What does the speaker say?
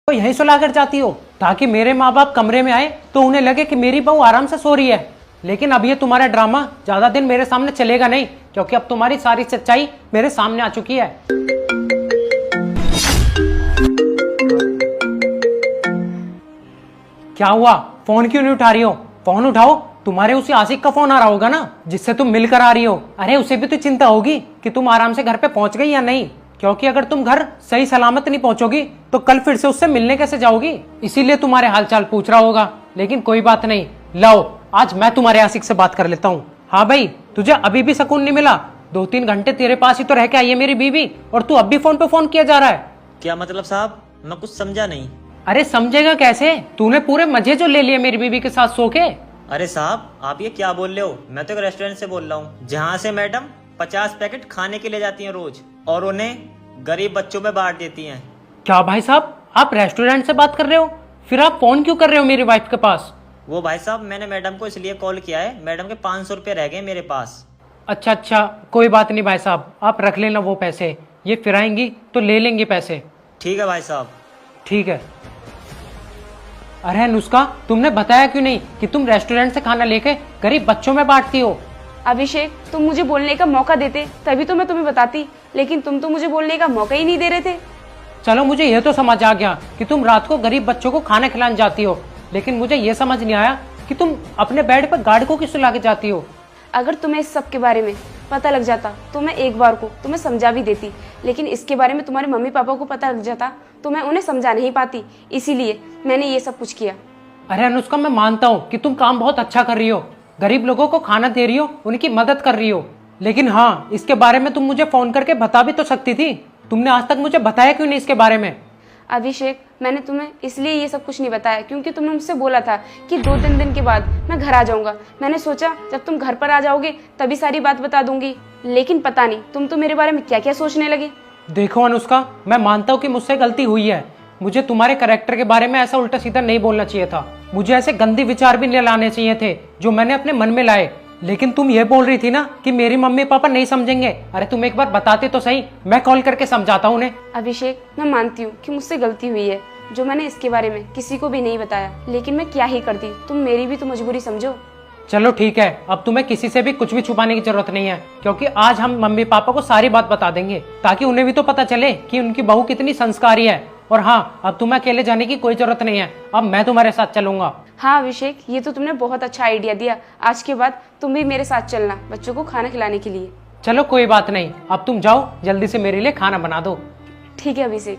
तो यहीं सुला कर जाती हो ताकि मेरे माँ बाप कमरे में आए तो उन्हें लगे कि मेरी बहू आराम से सो रही है। लेकिन अब ये तुम्हारा ड्रामा ज्यादा दिन मेरे सामने चलेगा नहीं, क्योंकि अब तुम्हारी सारी सच्चाई मेरे सामने आ चुकी है। क्या हुआ, फोन क्यों नहीं उठा रही हो? फोन उठाओ, तुम्हारे उसी आशिक का फोन आ रहा होगा ना जिससे तुम मिलकर आ रही हो। अरे उसे भी तो चिंता होगी कि तुम आराम से घर पे पहुंच गई या नहीं, क्योंकि अगर तुम घर सही सलामत नहीं पहुंचोगी तो कल फिर से उससे मिलने कैसे जाओगी। इसीलिए तुम्हारे हालचाल पूछ रहा होगा। लेकिन कोई बात नहीं, लाओ आज मैं तुम्हारे आशिक से बात कर लेता हूँ। हाँ भाई, तुझे अभी भी सुकून नहीं मिला? 2-3 घंटे तेरे पास ही तो रह के आई है मेरी बीवी, और तू अब भी फोन पे फोन किया जा रहा है। क्या मतलब साहब, मैं कुछ समझा नहीं। अरे समझेगा कैसे, तूने पूरे मजे जो ले लिए मेरी बीवी के साथ सो के। अरे साहब, आप ये क्या बोल रहे हो? मैं तो एक रेस्टोरेंट से बोल रहा हूँ जहाँ से मैडम 50 पैकेट खाने के ले जाती हैं रोज, और उन्हें गरीब बच्चों में बांट देती हैं। क्या भाई साहब, आप रेस्टोरेंट से बात कर रहे हो? फिर आप फोन क्यों कर रहे हो मेरी वाइफ के पास? वो भाई साहब, मैंने मैडम को इसलिए कॉल किया है, मैडम के 500 रुपये रह गए मेरे पास। अच्छा अच्छा, कोई बात नहीं भाई साहब, आप रख लेना वो पैसे। ये फिर आएंगी तो ले लेंगे पैसे। ठीक है भाई साहब। ठीक है। अरे नुस्खा, तुमने बताया क्यों नहीं कि तुम रेस्टोरेंट से खाना लेके गरीब बच्चों में बांटती हो? अभिषेक, तुम मुझे बोलने का मौका देते तभी तो मैं तुम्हें बताती, लेकिन तुम तो मुझे बोलने का मौका ही नहीं दे रहे थे। चलो मुझे यह तो समझ आ गया कि तुम रात को गरीब बच्चों को खाना खिलाने जाती हो, लेकिन मुझे यह समझ नहीं आया कि तुम अपने बेड पर गार्ड को क्यों सुला के जाती हो। अगर तुम्हें इस सब के बारे में पता लग जाता तो मैं एक बार को तुम्हें समझा भी देती, लेकिन इसके बारे में तुम्हारे मम्मी पापा को पता लग जाता तो मैं उन्हें समझा नहीं पाती, इसीलिए मैंने ये सब कुछ किया। अरे अनुष्का, मैं मानता हूँ कि तुम काम बहुत अच्छा कर रही हो, गरीब लोगों को खाना दे रही हो, उनकी मदद कर रही हो, लेकिन हाँ, इसके बारे में तुम मुझे फोन करके बता भी तो सकती थी। तुमने आज तक मुझे बताया क्यों नहीं इसके बारे में? अभिषेक, मैंने तुम्हें इसलिए ये सब कुछ नहीं बताया क्योंकि तुमने मुझसे बोला था कि 2-3 दिन के बाद मैं घर आ जाऊंगा। मैंने सोचा जब तुम घर पर आ जाओगे तभी सारी बात बता दूंगी, लेकिन पता नहीं तुम तो मेरे बारे में क्या क्या सोचने लगे। देखो अनुष्का, मैं मानता हूँ कि मुझसे गलती हुई है। मुझे तुम्हारे कैरेक्टर के बारे में ऐसा उल्टा सीधा नहीं बोलना चाहिए था। मुझे ऐसे गंदे विचार भी नहीं लाने चाहिए थे जो मैंने अपने मन में लाए। लेकिन तुम ये बोल रही थी ना कि मेरी मम्मी पापा नहीं समझेंगे। अरे तुम एक बार बताते तो सही, मैं कॉल करके समझाता हूँ उन्हें। अभिषेक, मैं मानती हूँ कि मुझसे गलती हुई है जो मैंने इसके बारे में किसी को भी नहीं बताया, लेकिन मैं क्या ही करती, तुम मेरी भी तो मजबूरी समझो। चलो ठीक है, अब तुम्हें किसी से भी कुछ भी छुपाने की जरूरत नहीं है, क्योंकि आज हम मम्मी पापा को सारी बात बता देंगे ताकि उन्हें भी तो पता चले कि उनकी बहू कितनी संस्कारी है। और हाँ, अब तुम्हें अकेले जाने की कोई जरूरत नहीं है, अब मैं तुम्हारे साथ चलूंगा। हाँ अभिषेक, ये तो तुमने बहुत अच्छा आइडिया दिया। आज के बाद तुम भी मेरे साथ चलना बच्चों को खाना खिलाने के लिए। चलो कोई बात नहीं, अब तुम जाओ, जल्दी से मेरे लिए खाना बना दो। ठीक है अभिषेक।